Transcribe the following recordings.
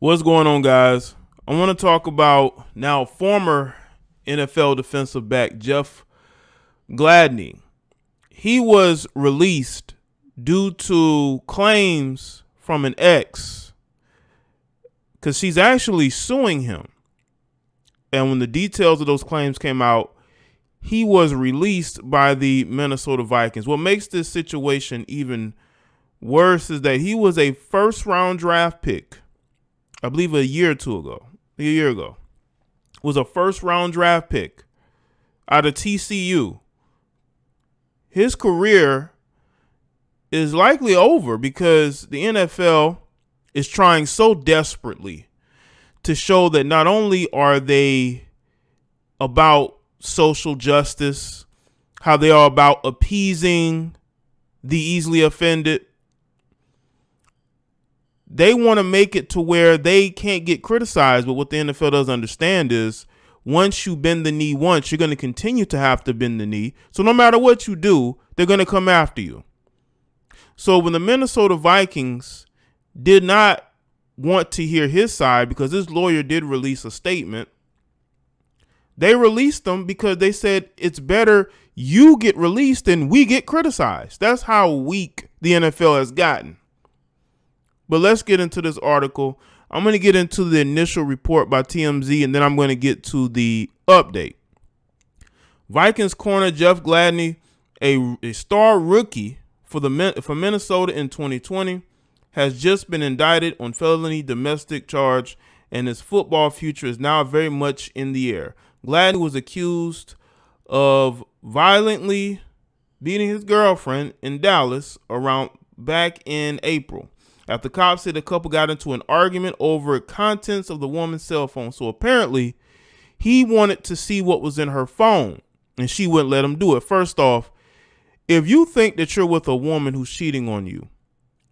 What's going on, guys? I want to talk about now former NFL defensive back Jeff Gladney. He was released due to claims from an ex because she's actually suing him. And when the details of those claims came out, he was released by the Minnesota Vikings. What makes this situation even worse is that he was a first-round draft pick. I believe a year ago, was a first-round draft pick out of TCU. His career is likely over because the NFL is trying so desperately to show that not only are they about social justice, how they are about appeasing the easily offended, they want to make it to where they can't get criticized. But what the NFL doesn't understand is once you bend the knee once, you're going to continue to have to bend the knee. So no matter what you do, they're going to come after you. So when the Minnesota Vikings did not want to hear his side because his lawyer did release a statement, they released him because they said it's better you get released than we get criticized. That's how weak the NFL has gotten. But let's get into this article. I'm going to get into the initial report by TMZ, and then I'm going to get to the update. Vikings corner Jeff Gladney, a star rookie for Minnesota in 2020, has just been indicted on felony domestic charge, and his football future is now very much in the air. Gladney was accused of violently beating his girlfriend in Dallas back in April, after cops said the couple got into an argument over contents of the woman's cell phone. So apparently he wanted to see what was in her phone, and she wouldn't let him do it. First off, if you think that you're with a woman who's cheating on you,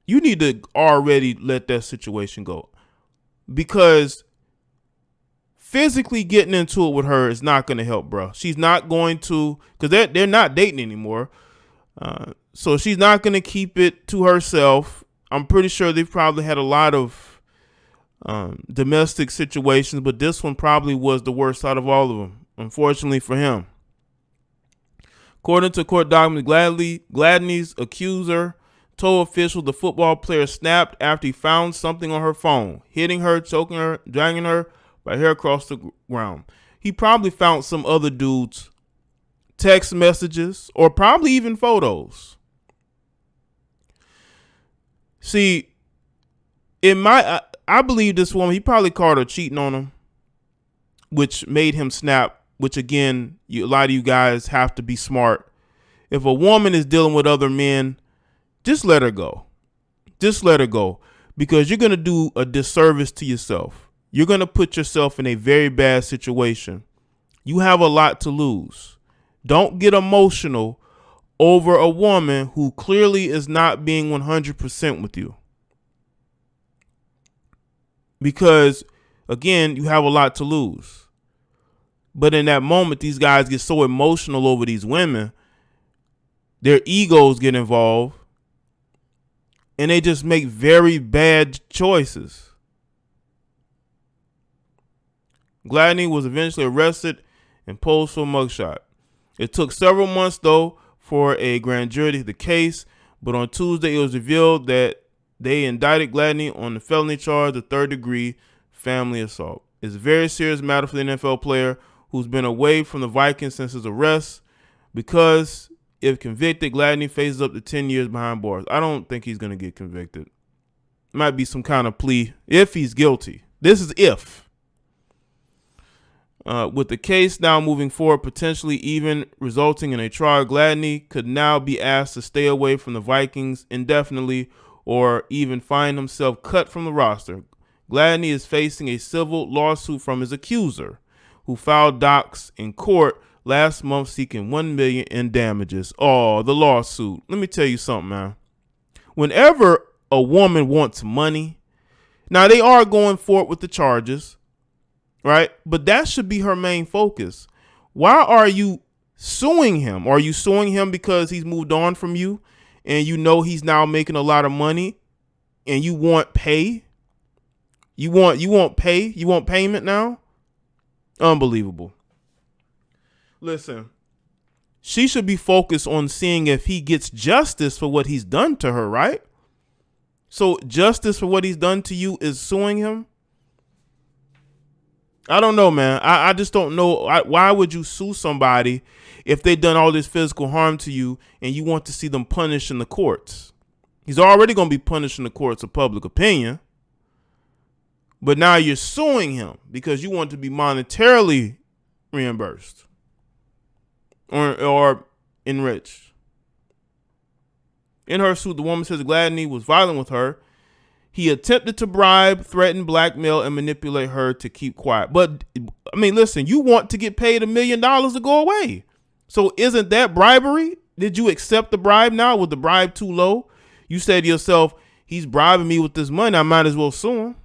you need to already let that situation go, because physically getting into it with her is not going to help, bro. She's not going to, because they're not dating anymore. So she's not going to keep it to herself. I'm pretty sure they've probably had a lot of domestic situations, but this one probably was the worst out of all of them, unfortunately for him. According to court documents, Gladney's accuser told officials the football player snapped after he found something on her phone, hitting her, choking her, dragging her by hair across the ground. He probably found some other dude's text messages or probably even photos. See, I believe this woman, he probably caught her cheating on him, which made him snap, which again, a lot of you guys have to be smart. If a woman is dealing with other men, just let her go. Just let her go, because you're going to do a disservice to yourself. You're going to put yourself in a very bad situation. You have a lot to lose. Don't get emotional over a woman who clearly is not being 100% with you. Because, again, you have a lot to lose. But in that moment, these guys get so emotional over these women, their egos get involved, and they just make very bad choices. Gladney was eventually arrested and posed for a mugshot. It took several months, though, for a grand jury to the case, but on Tuesday it was revealed that they indicted Gladney on the felony charge of third-degree family assault. It's a very serious matter for the NFL player who's been away from the Vikings since his arrest, because if convicted, Gladney faces up to 10 years behind bars. I don't think he's going to get convicted. Might be some kind of plea if he's guilty. This is if. With the case now moving forward, potentially even resulting in a trial, Gladney could now be asked to stay away from the Vikings indefinitely or even find himself cut from the roster. Gladney is facing a civil lawsuit from his accuser, who filed docs in court last month seeking $1 million in damages. Oh, the lawsuit. Let me tell you something, man. Whenever a woman wants money, now they are going forward with the charges, right? But that should be her main focus. Why are you suing him? Are you suing him because he's moved on from you and you know he's now making a lot of money and you want pay? You want payment now? Unbelievable. Listen, she should be focused on seeing if he gets justice for what he's done to her, right? So justice for what he's done to you is suing him? I don't know, man. I just don't know. Why would you sue somebody if they've done all this physical harm to you and you want to see them punished in the courts? He's already going to be punished in the courts of public opinion. But now you're suing him because you want to be monetarily reimbursed or enriched. In her suit, the woman says Gladney was violent with her. He attempted to bribe, threaten, blackmail, and manipulate her to keep quiet. But, I mean, listen, you want to get paid $1 million to go away. So isn't that bribery? Did you accept the bribe now? Was the bribe too low? You said to yourself, he's bribing me with this money. I might as well sue him.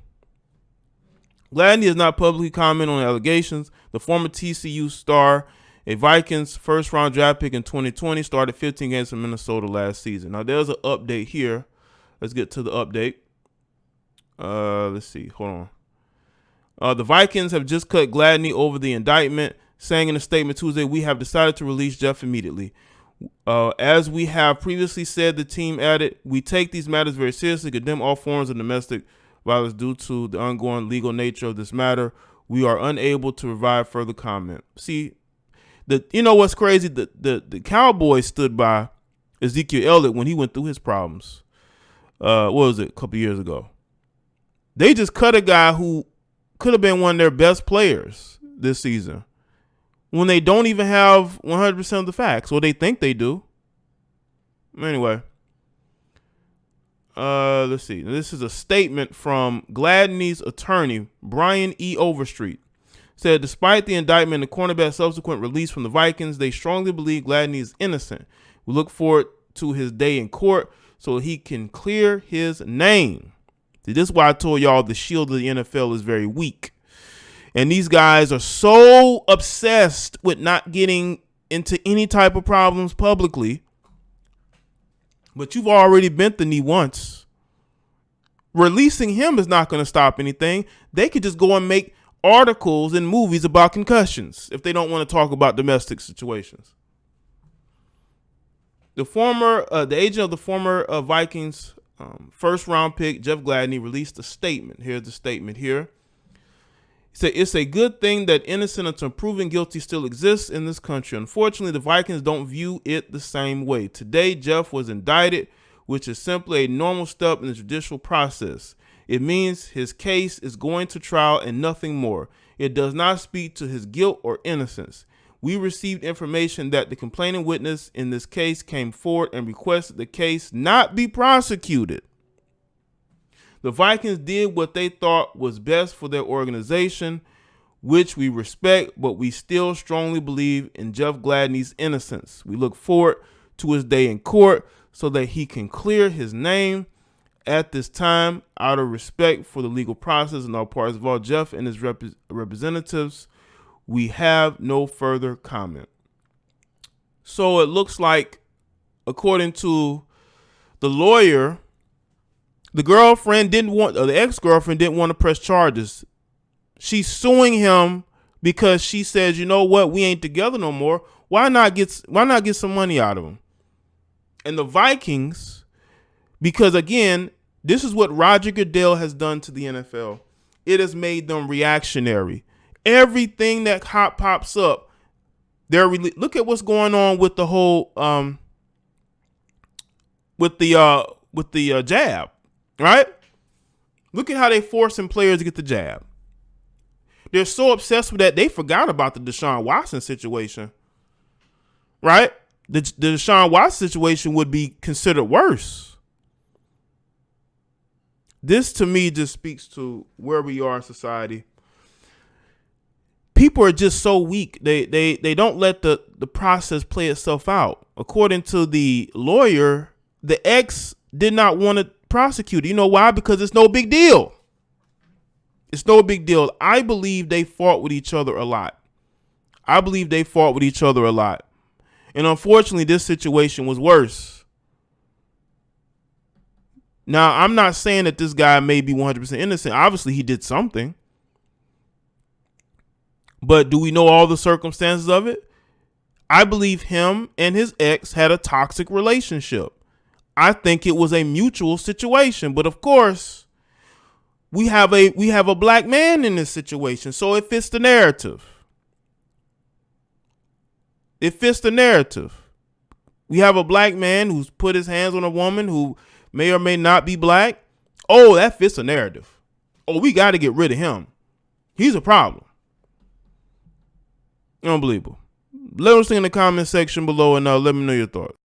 Gladney has not publicly commented on the allegations. The former TCU star, a Vikings first-round draft pick in 2020, started 15 games in Minnesota last season. Now, there's an update here. Let's get to the update. Let's see. Hold on. The Vikings have just cut Gladney over the indictment, saying in a statement Tuesday, "We have decided to release Jeff immediately. As we have previously said," the team added, "we take these matters very seriously, condemn all forms of domestic violence due to the ongoing legal nature of this matter. We are unable to provide further comment." See, you know what's crazy? The Cowboys stood by Ezekiel Elliott when he went through his problems. What was it? A couple years ago. They just cut a guy who could have been one of their best players this season when they don't even have 100% of the facts, or they think they do. Anyway, let's see. This is a statement from Gladney's attorney, Brian E. Overstreet. Said, despite the indictment and the cornerback's subsequent release from the Vikings, they strongly believe Gladney is innocent. We look forward to his day in court so he can clear his name. See, this is why I told y'all the shield of the NFL is very weak. And these guys are so obsessed with not getting into any type of problems publicly. But you've already bent the knee once. Releasing him is not going to stop anything. They could just go and make articles and movies about concussions if they don't want to talk about domestic situations. The agent of the former Vikings first round pick, Jeff Gladney, released a statement. Here's the statement here. He said, "It's a good thing that innocent until proven guilty still exists in this country. Unfortunately, the Vikings don't view it the same way. Today, Jeff was indicted, which is simply a normal step in the judicial process. It means his case is going to trial and nothing more. It does not speak to his guilt or innocence. We received information that the complaining witness in this case came forward and requested the case not be prosecuted. The Vikings did what they thought was best for their organization, which we respect, but we still strongly believe in Jeff Gladney's innocence. We look forward to his day in court so that he can clear his name. At this time, out of respect for the legal process and all parties involved, Jeff and his representatives, we have no further comment." So it looks like, according to the lawyer, the ex-girlfriend didn't want to press charges. She's suing him because she says, you know what, we ain't together no more. Why not get some money out of him? And the Vikings, because again, this is what Roger Goodell has done to the NFL. It has made them reactionary. Everything that pops up, look at what's going on with the whole with the jab, right? Look at how they forcing players to get the jab. They're so obsessed with that they forgot about the Deshaun Watson situation, right? The Deshaun Watson situation would be considered worse. This to me just speaks to where we are in society. People are just so weak. They don't let the process play itself out. According to the lawyer, the ex did not want to prosecute. You know why? Because it's no big deal. It's no big deal. I believe they fought with each other a lot. And unfortunately, this situation was worse. Now, I'm not saying that this guy may be 100% innocent. Obviously, he did something. But do we know all the circumstances of it? I believe him and his ex had a toxic relationship. I think it was a mutual situation. But of course, we have a black man in this situation. So it fits the narrative. It fits the narrative. We have a black man who's put his hands on a woman who may or may not be black. Oh, that fits the narrative. Oh, we got to get rid of him. He's a problem. Unbelievable. Let us know in the comment section below and let me know your thoughts.